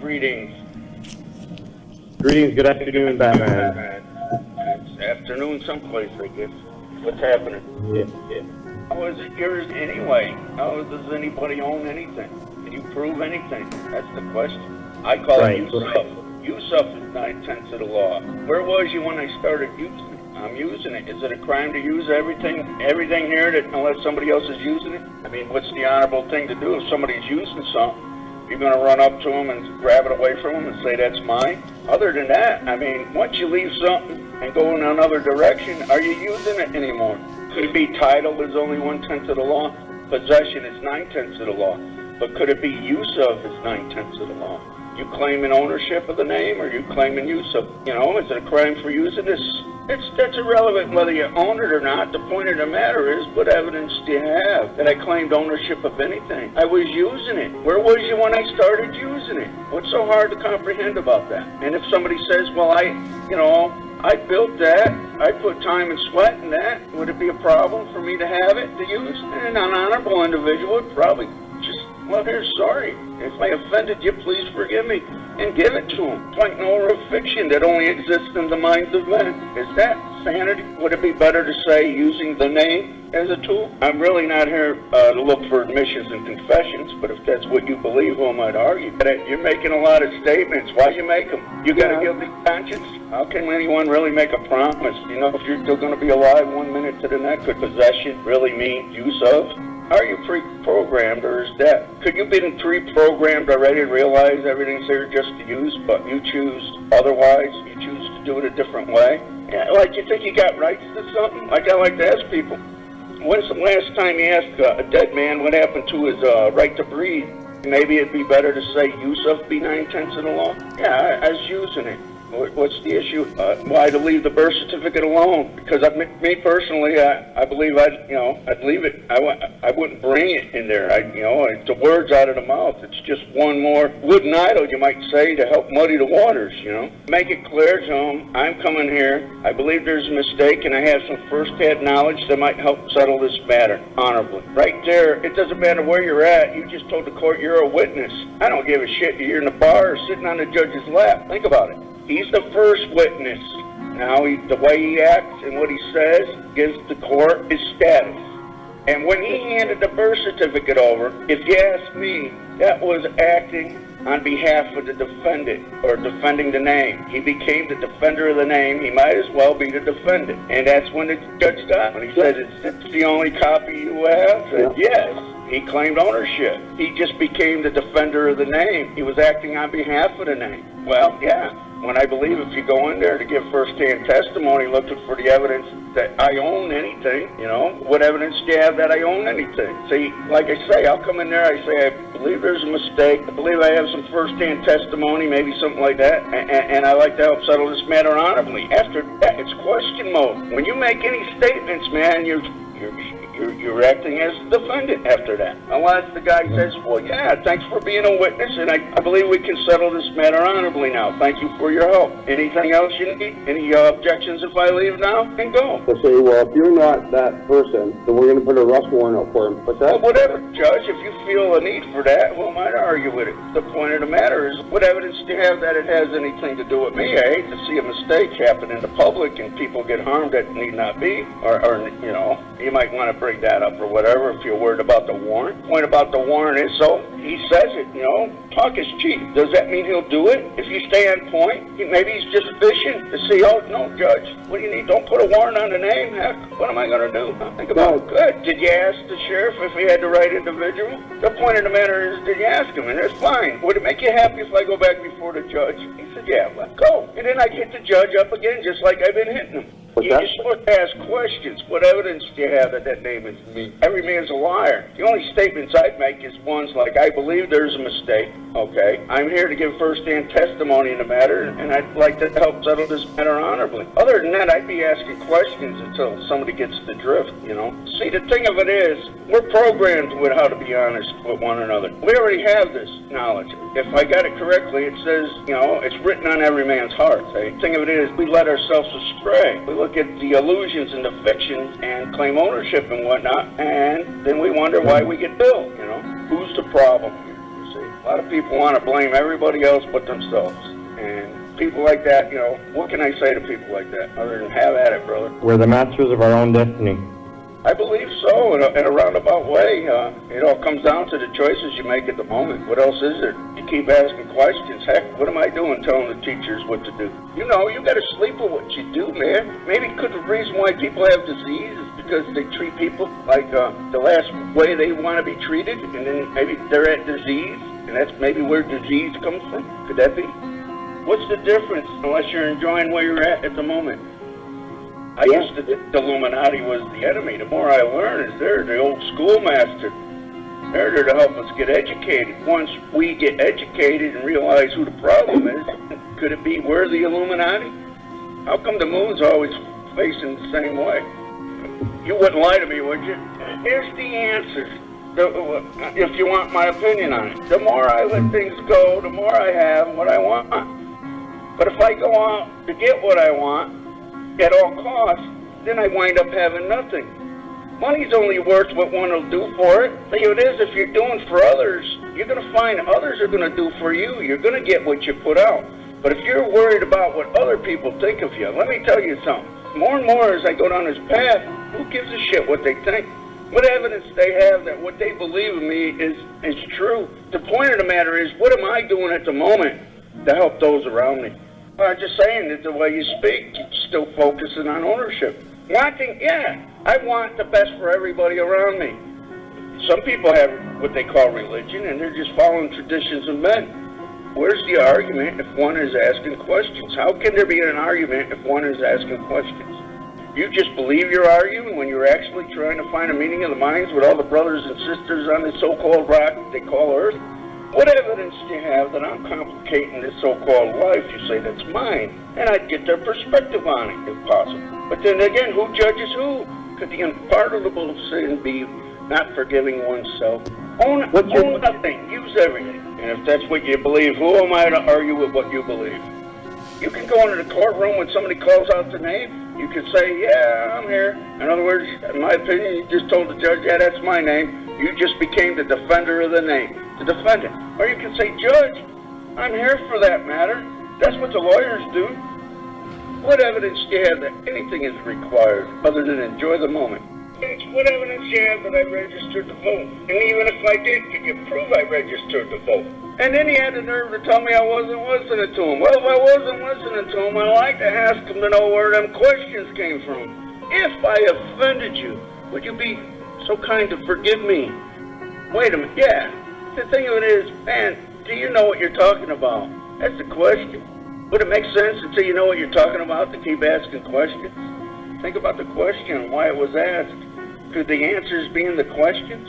Greetings. Greetings, good afternoon, Batman. It's afternoon someplace, I guess. What's happening? Yeah. How is it yours anyway? How does anybody own anything? Can you prove anything? That's the question. I call Right. it Yusuf. Yusuf is 9/10 of the law. Where was you when I started using it? I'm using it. Is it a crime to use everything here that unless somebody else is using it? I mean, what's the honorable thing to do if somebody's using something? You're going to run up to them and grab it away from them and say, that's mine? Other than that, I mean, once you leave something and go in another direction, are you using it anymore? Could it be title is only 1/10 of the law? Possession is 9/10 of the law. But could it be use of is 9/10 of the law? You claiming ownership of the name or you claiming use of, is it a crime for using this? That's irrelevant whether you own it or not. The point of the matter is, what evidence do you have that I claimed ownership of anything? I was using it. Where was you when I started using it? What's so hard to comprehend about that? And if somebody says, well, I built that, I put time and sweat in that, would it be a problem for me to have it to use? And an honorable individual would probably just, well, here's sorry. If I offended you, please forgive me, and give it to them. Point no of fiction that only exists in the minds of men. Is that sanity? Would it be better to say using the name as a tool? I'm really not here to look for admissions and confessions, but if that's what you believe, who am I to argue? You're making a lot of statements. Why you make them? You got a guilty conscience? How can anyone really make a promise? If you're still going to be alive 1 minute to the next, could possession really mean use of? Are you pre-programmed, or is that? Could you be pre-programmed already and realize everything's here just to use, but you choose otherwise? You choose to do it a different way? Yeah, like you think you got rights to something? Like I like to ask people, when's the last time you asked a dead man what happened to his right to breathe? Maybe it'd be better to say use of be 9/10 of the law? Yeah, I was using it. What's the issue? Why to leave the birth certificate alone? Because me personally, I believe I'd leave it. I wouldn't bring it in there. It's the words out of the mouth. It's just one more wooden idol, you might say, to help muddy the waters. Make it clear to them, I'm coming here. I believe there's a mistake, and I have some first-hand knowledge that might help settle this matter honorably. Right there, it doesn't matter where you're at. You just told the court you're a witness. I don't give a shit if you're in the bar or sitting on the judge's lap. Think about it. He's the first witness. Now, the way he acts and what he says gives the court his status. And when he handed the birth certificate over, if you ask me, that was acting on behalf of the defendant or defending the name. He became the defender of the name. He might as well be the defendant. And that's when the judge got when he said, is this the only copy you have? Said, yes. He claimed ownership. He just became the defender of the name. He was acting on behalf of the name. Well, yeah. When I believe if you go in there to give first-hand testimony looking for the evidence that I own anything, what evidence do you have that I own anything? See, like I say, I'll come in there, I say, I believe there's a mistake, I believe I have some first-hand testimony, maybe something like that, and I like to help settle this matter honorably. After that, it's question mode. When you make any statements, man, you're acting as the defendant after that. Unless the guy says, well, yeah, thanks for being a witness, and I believe we can settle this matter honorably now. Thank you for your help. Anything else you need? Any objections if I leave now? Then go. They'll say, well, if you're not that person, then we're going to put a arrest warrant out for him. What's that? Well, whatever, Judge. If you feel a need for that, who am I to argue with it? The point of the matter is, what evidence do you have that it has anything to do with me? I hate to see a mistake happen in the public and people get harmed that need not be. Or you might want to bring that up or whatever if you're worried about the warrant. The point about the warrant is, so he says it, talk is cheap. Does that mean he'll do it? If you stay on point, maybe he's just fishing to see, oh, no, Judge, what do you need? Don't put a warrant on the name. Heck, what am I going to do? Think about it. Good. Did you ask the sheriff if he had the right individual? The point of the matter is, did you ask him? And that's fine. Would it make you happy if I go back before the judge? He said, yeah, well, go. And then I hit the judge up again, just like I've been hitting him. What's You're that? supposed to ask questions. What evidence do you have that name is me? Every man's a liar. The only statements I'd make is ones like, I believe there's a mistake, okay? I'm here to give first-hand testimony in the matter, and I'd like to help settle this matter honorably. Other than that, I'd be asking questions until somebody gets the drift, See, the thing of it is, we're programmed with how to be honest with one another. We already have this knowledge. If I got it correctly, it says, it's written on every man's heart. The thing of it is, we let ourselves astray. We look at the illusions and the fictions and claim ownership and whatnot, and then we wonder why we get billed, Who's the problem here, you see? A lot of people want to blame everybody else but themselves. And people like that, you know, what can I say to people like that other than have at it, brother? We're the masters of our own destiny. I believe so, in a roundabout way. It all comes down to the choices you make at the moment. What else is there? You keep asking questions. Heck, what am I doing telling the teachers what to do? You know, you got to sleep with what you do, man. Maybe the reason why people have disease is because they treat people like the last way they want to be treated, and then maybe they're at disease, and that's maybe where disease comes from. Could that be? What's the difference unless you're enjoying where you're at the moment? I used to think the Illuminati was the enemy. The more I learn is they're the old schoolmaster. They're there to help us get educated. Once we get educated and realize who the problem is, could it be we're the Illuminati? How come the moon's always facing the same way? You wouldn't lie to me, would you? Here's the answer, if you want my opinion on it. The more I let things go, the more I have what I want. But if I go out to get what I want, at all costs, then I wind up having nothing. Money's only worth what one will do for it. Think of it is, if you're doing for others, you're going to find others are going to do for you. You're going to get what you put out. But if you're worried about what other people think of you, let me tell you something. More and more as I go down this path, who gives a shit what they think? What evidence they have that what they believe in me is true? The point of the matter is, what am I doing at the moment to help those around me? I'm just saying that the way you speak, you're still focusing on ownership. Wanting, yeah, I want the best for everybody around me. Some people have what they call religion, and they're just following traditions of men. Where's the argument if one is asking questions? How can there be an argument if one is asking questions? You just believe you're arguing when you're actually trying to find a meaning of the minds with all the brothers and sisters on this so-called rock they call Earth? What evidence do you have that I'm complicating this so-called life? You say that's mine. And I'd get their perspective on it, if possible. But then again, who judges who? Could the unpardonable sin be not forgiving oneself? Own nothing. Use everything. And if that's what you believe, who am I to argue with what you believe? You can go into the courtroom when somebody calls out the name. You can say, yeah, I'm here. In other words, in my opinion, you just told the judge, yeah, that's my name. You just became the defender of the name, the defendant. Or you can say, Judge, I'm here for that matter. That's what the lawyers do. What evidence do you have that anything is required other than enjoy the moment? What evidence do you have that I registered to vote? And even if I did, could you prove I registered to vote? And then he had the nerve to tell me I wasn't listening to him. Well, if I wasn't listening to him, I'd like to ask him to know where them questions came from. If I offended you, would you be so kind to forgive me? Wait a minute, yeah. The thing of it is, man, do you know what you're talking about? That's the question. Would it make sense until you know what you're talking about to keep asking questions? Think about the question and why it was asked. Could the answers be in the questions?